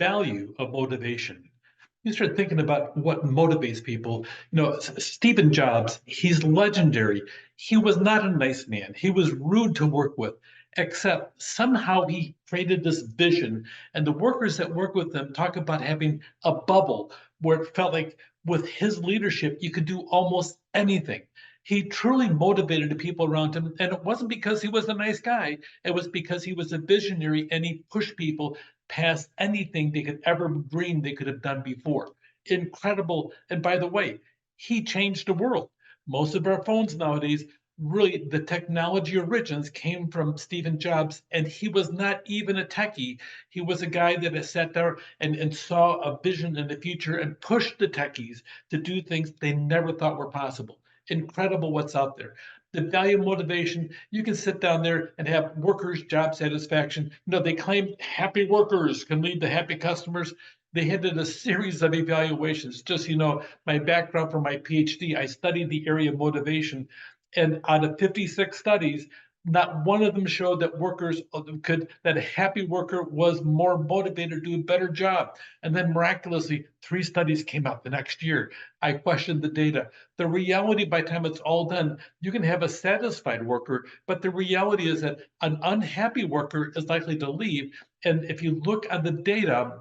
value of motivation. You start thinking about what motivates people. Stephen Jobs, he's legendary. He was not a nice man. He was rude to work with, except somehow he created this vision. And the workers that work with him talk about having a bubble where it felt like with his leadership, you could do almost anything. He truly motivated the people around him. And it wasn't because he was a nice guy, it was because he was a visionary and he pushed people past anything they could ever dream they could have done before. Incredible. And by the way, he changed the world. Most of our phones nowadays, really, the technology origins came from Stephen Jobs, and he was not even a techie. He was a guy that has sat there and saw a vision in the future and pushed the techies to do things they never thought were possible. Incredible what's out there. The value of motivation, you can sit down there and have workers' job satisfaction. They claim happy workers can lead to happy customers. They did a series of evaluations. Just, my background for my PhD, I studied the area of motivation. And out of 56 studies, not one of them showed that that a happy worker was more motivated to do a better job. And then miraculously, 3 studies came out the next year. I questioned the data. The reality, by the time it's all done, you can have a satisfied worker, but the reality is that an unhappy worker is likely to leave. And if you look at the data,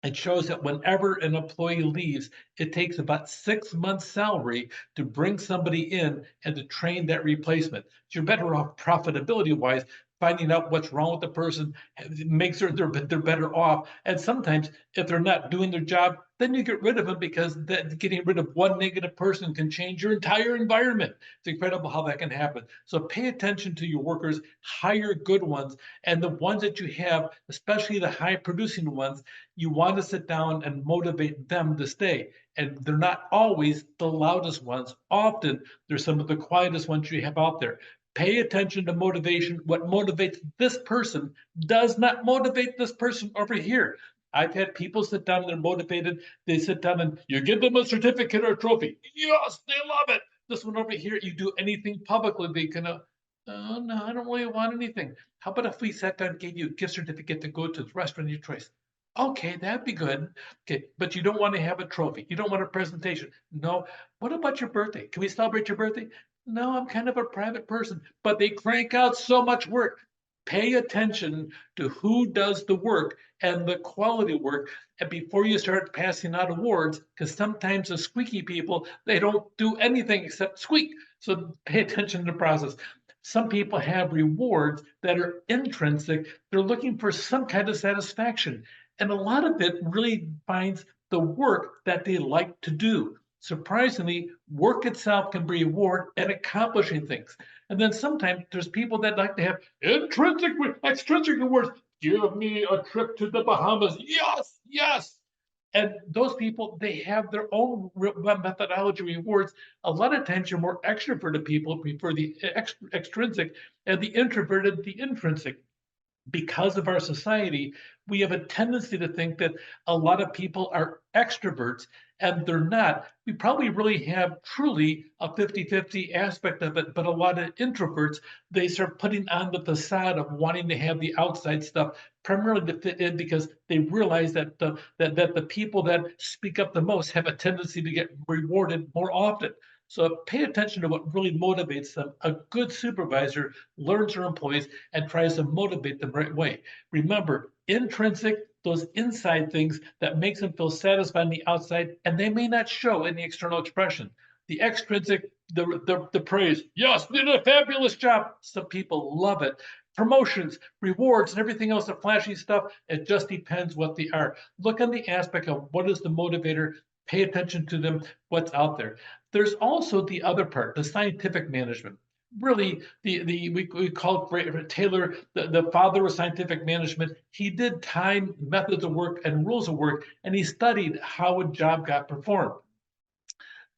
it shows that whenever an employee leaves, it takes about 6 months' salary to bring somebody in and to train that replacement. So you're better off profitability wise, finding out what's wrong with the person, make sure they're better off. And sometimes, if they're not doing their job, then you get rid of them because getting rid of one negative person can change your entire environment. It's incredible how that can happen. So pay attention to your workers, hire good ones, and the ones that you have, especially the high producing ones, you want to sit down and motivate them to stay. And they're not always the loudest ones. Often, they're some of the quietest ones you have out there. Pay attention to motivation. What motivates this person does not motivate this person over here. I've had people sit down and they're motivated. They sit down and you give them a certificate or a trophy. Yes, they love it. This one over here, you do anything publicly, they can, oh no, I don't really want anything. How about if we sat down and gave you a gift certificate to go to the restaurant of your choice? Okay, that'd be good. Okay, but you don't want to have a trophy. You don't want a presentation. No. What about your birthday? Can we celebrate your birthday? No, I'm kind of a private person, but they crank out so much work. Pay attention to who does the work and the quality work, and before you start passing out awards, because sometimes the squeaky people, they don't do anything except squeak. So pay attention to the process. Some people have rewards that are intrinsic. They're looking for some kind of satisfaction. And a lot of it really finds the work that they like to do. Surprisingly, work itself can be a reward and accomplishing things. And then sometimes there's people that like to have extrinsic rewards. Give me a trip to the Bahamas. Yes, yes. And those people, they have their own methodology rewards. A lot of times you're more extroverted people prefer the extrinsic, and the introverted the intrinsic. Because of our society, we have a tendency to think that a lot of people are extroverts and they're not. We probably really have truly a 50-50 aspect of it, but a lot of introverts, they start putting on the facade of wanting to have the outside stuff primarily to fit in because they realize that the people that speak up the most have a tendency to get rewarded more often. So pay attention to what really motivates them. A good supervisor learns their employees and tries to motivate them the right way. Remember, intrinsic, those inside things that makes them feel satisfied on the outside, and they may not show in the external expression. The extrinsic, the praise, yes, you did a fabulous job. Some people love it. Promotions, rewards, and everything else, the flashy stuff, it just depends what they are. Look on the aspect of what is the motivator, pay attention to them, what's out there. There's also the other part, the scientific management. Really, we call Taylor the father of scientific management. He did time, methods of work, and rules of work, and he studied how a job got performed.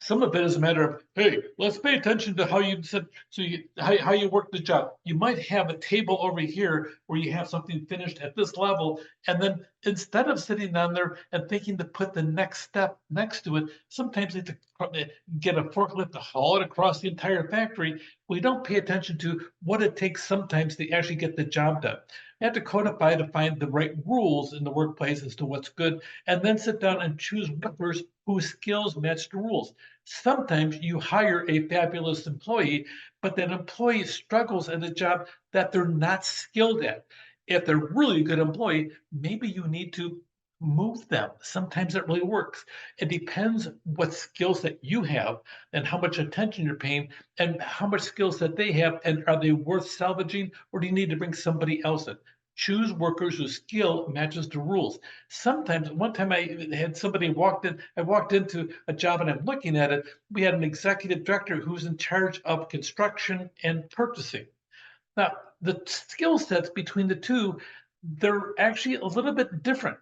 Some of it is a matter of, hey, let's pay attention to how you said, so how you work the job. You might have a table over here where you have something finished at this level, and then instead of sitting down there and thinking to put the next step next to it, sometimes they have to get a forklift to haul it across the entire factory. We don't pay attention to what it takes sometimes to actually get the job done. You have to codify to find the right rules in the workplace as to what's good, and then sit down and choose workers whose skills match the rules. Sometimes you hire a fabulous employee, but that employee struggles at a job that they're not skilled at. If they're really a good employee, maybe you need to move them. Sometimes it really works. It depends what skill set you have and how much attention you're paying and how much skill set they have, and are they worth salvaging, or do you need to bring somebody else in? Choose workers whose skill matches the rules. Sometimes, one time I had somebody walked in, I walked into a job and I'm looking at it. We had an executive director who's in charge of construction and purchasing. Now, the skill sets between the two, they're actually a little bit different.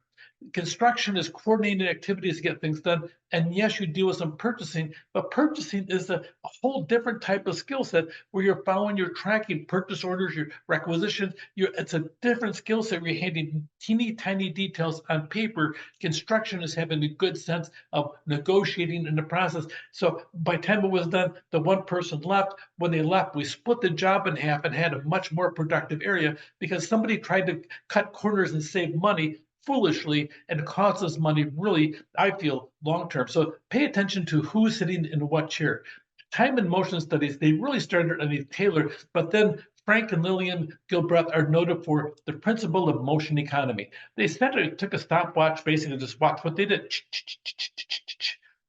Construction is coordinating activities to get things done. And yes, you deal with some purchasing, but purchasing is a whole different type of skill set where you're following, you're tracking purchase orders, your requisitions. It's a different skill set where you're handling teeny tiny details on paper. Construction is having a good sense of negotiating in the process. So by the time it was done, the one person left. When they left, we split the job in half and had a much more productive area because somebody tried to cut corners and save money foolishly and costs us money, really, I feel, long term. So pay attention to who's sitting in what chair. Time and motion studies, they really started underneath Taylor, but then Frank and Lillian Gilbreth are noted for the principle of motion economy. They took a stopwatch, basically just watch what they did.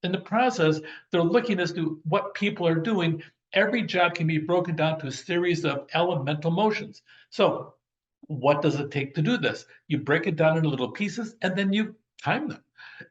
In the process, they're looking as to what people are doing. Every job can be broken down to a series of elemental motions. So what does it take to do this? You break it down into little pieces and then you time them.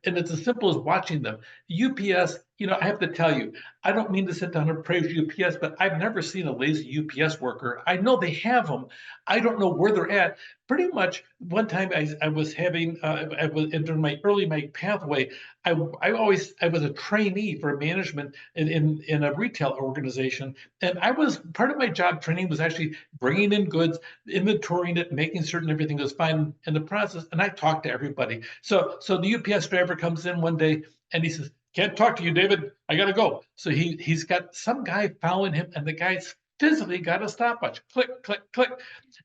And it's as simple as watching them. UPS, I have to tell you, I don't mean to sit down and praise UPS, but I've never seen a lazy UPS worker. I know they have them. I don't know where they're at. Pretty much one time I was having, I was during my pathway, I was a trainee for management in a retail organization. And I was, part of my job training was actually bringing in goods, inventorying it, making certain everything was fine in the process. And I talked to everybody. So the UPS driver comes in one day and he says, "Can't talk to you, David. I gotta go." So he's got some guy following him, and the guy's physically got a stopwatch. Click, click, click,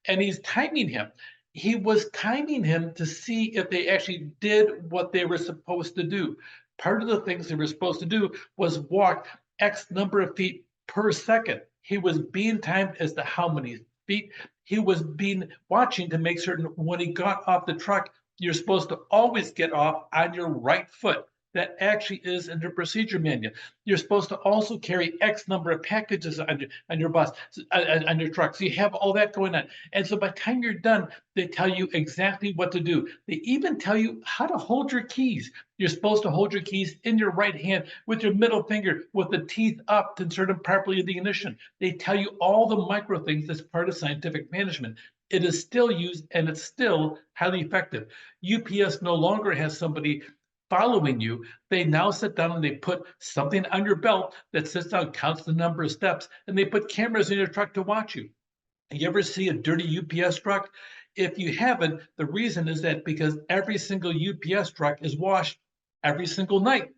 and he's timing him. He was timing him to see if they actually did what they were supposed to do. Part of the things they were supposed to do was walk X number of feet per second. He was being timed as to how many feet. He was being watching to make certain when he got off the truck, you're supposed to always get off on your right foot. That actually is in the procedure manual. You're supposed to also carry X number of packages on your bus, on your truck. So you have all that going on. And so by the time you're done, they tell you exactly what to do. They even tell you how to hold your keys. You're supposed to hold your keys in your right hand with your middle finger with the teeth up to insert them properly in the ignition. They tell you all the micro things that's part of scientific management. It is still used and it's still highly effective. UPS no longer has somebody following you. They now sit down and they put something on your belt that sits down, counts the number of steps, and they put cameras in your truck to watch you. You ever see a dirty UPS truck? If you haven't, the reason is that because every single UPS truck is washed every single night.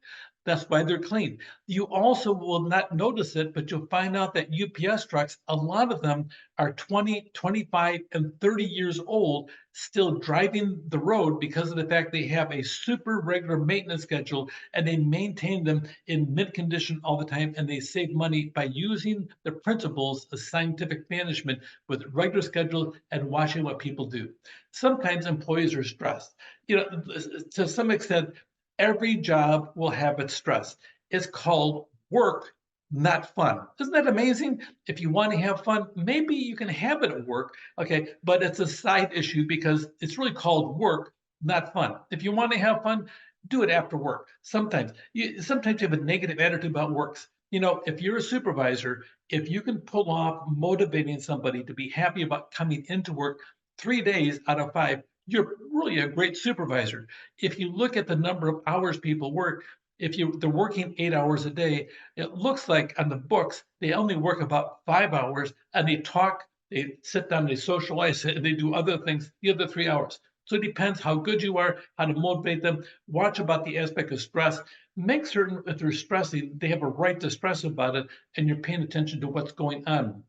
That's why they're clean. You also will not notice it, but you'll find out that UPS trucks, a lot of them are 20, 25, and 30 years old, still driving the road because of the fact they have a super regular maintenance schedule and they maintain them in mint condition all the time, and they save money by using the principles of scientific management with regular schedule and watching what people do. Sometimes employees are stressed. To some extent, every job will have its stress. It's called work, not fun. Isn't that amazing? If you want to have fun, maybe you can have it at work, okay? But it's a side issue because it's really called work, not fun. If you want to have fun, do it after work. Sometimes you have a negative attitude about works. If you're a supervisor, if you can pull off motivating somebody to be happy about coming into work 3 days out of 5, you're really a great supervisor. If you look at the number of hours people work, If they're working 8 hours a day, it looks like on the books they only work about 5 hours, and they talk, they sit down, they socialize, and they do other things the other 3 hours. So it depends how good you are, how to motivate them. Watch about the aspect of stress. Make certain if they're stressing, they have a right to stress about it, and you're paying attention to what's going on.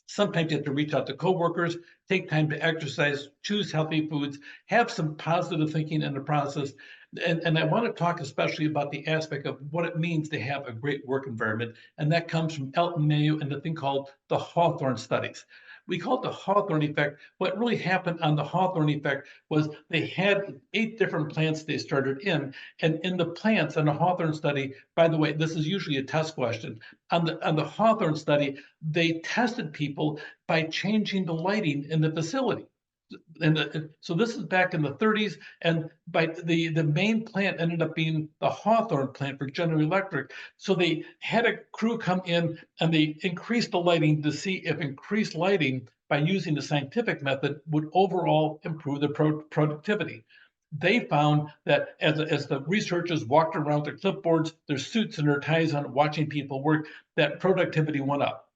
Sometimes you have to reach out to coworkers, take time to exercise, choose healthy foods, have some positive thinking in the process. And I want to talk especially about the aspect of what it means to have a great work environment. And that comes from Elton Mayo and the thing called the Hawthorne studies. We call it the Hawthorne effect. What really happened on the Hawthorne effect was they had 8 different plants they started in. And in the plants on the Hawthorne study, by the way, this is usually a test question. On the Hawthorne study, they tested people by changing the lighting in the facility. So this is back in the 30s, and by the main plant ended up being the Hawthorne plant for General Electric. So they had a crew come in and they increased the lighting to see if increased lighting by using the scientific method would overall improve the productivity. They found that as the researchers walked around their clipboards, their suits and their ties on, watching people work, that productivity went up.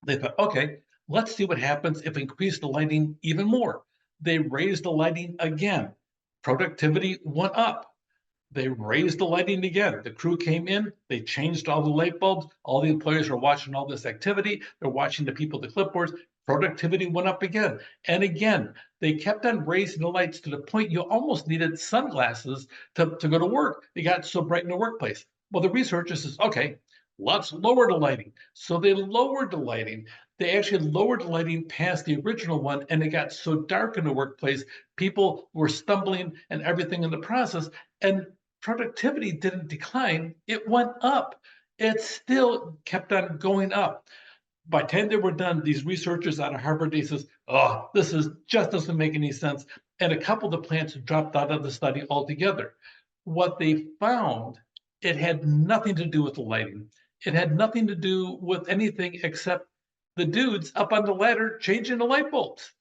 They thought, okay, let's see what happens if we increase the lighting even more. They raised the lighting again. Productivity went up. They raised the lighting again. The crew came in, they changed all the light bulbs. All the employees are watching all this activity. They're watching the people at the clipboards. Productivity went up again. And again, they kept on raising the lights to the point you almost needed sunglasses to go to work. They got so bright in the workplace. Well, the researcher says, okay, let's lower the lighting. So they lowered the lighting. They actually lowered the lighting past the original one, and it got so dark in the workplace, people were stumbling and everything in the process. And productivity didn't decline, it went up. It still kept on going up. By the time they were done, these researchers out of Harvard, they says, oh, this is just doesn't make any sense. And a couple of the plants dropped out of the study altogether. What they found, it had nothing to do with the lighting. It had nothing to do with anything except the dudes up on the ladder changing the light bulbs.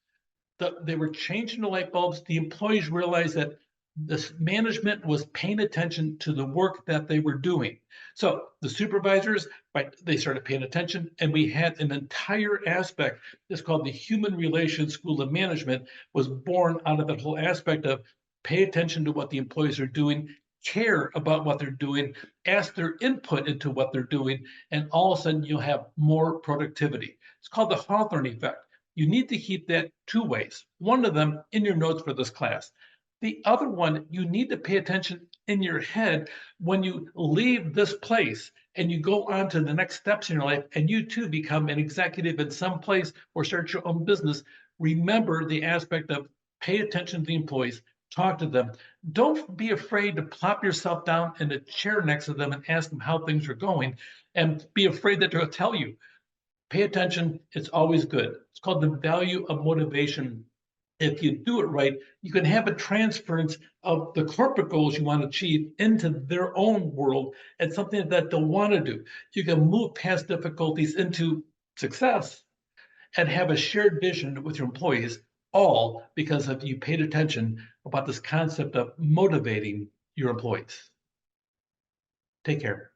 They were changing the light bulbs. The employees realized that this management was paying attention to the work that they were doing. So the supervisors, right, they started paying attention, and we had an entire aspect. It's called the Human Relations School of Management, was born out of that whole aspect of pay attention to what the employees are doing, care about what they're doing, ask their input into what they're doing, and all of a sudden you'll have more productivity. It's called the Hawthorne effect. You need to keep that 2 ways. One of them in your notes for this class. The other one, you need to pay attention in your head when you leave this place and you go on to the next steps in your life, and you too become an executive in some place or start your own business. Remember the aspect of pay attention to the employees, talk to them. Don't be afraid to plop yourself down in a chair next to them and ask them how things are going, and be afraid that they'll tell you. Pay attention, it's always good. It's called the value of motivation. If you do it right, you can have a transference of the corporate goals you want to achieve into their own world and something that they'll want to do. You can move past difficulties into success and have a shared vision with your employees, all because of you paid attention about this concept of motivating your employees. Take care.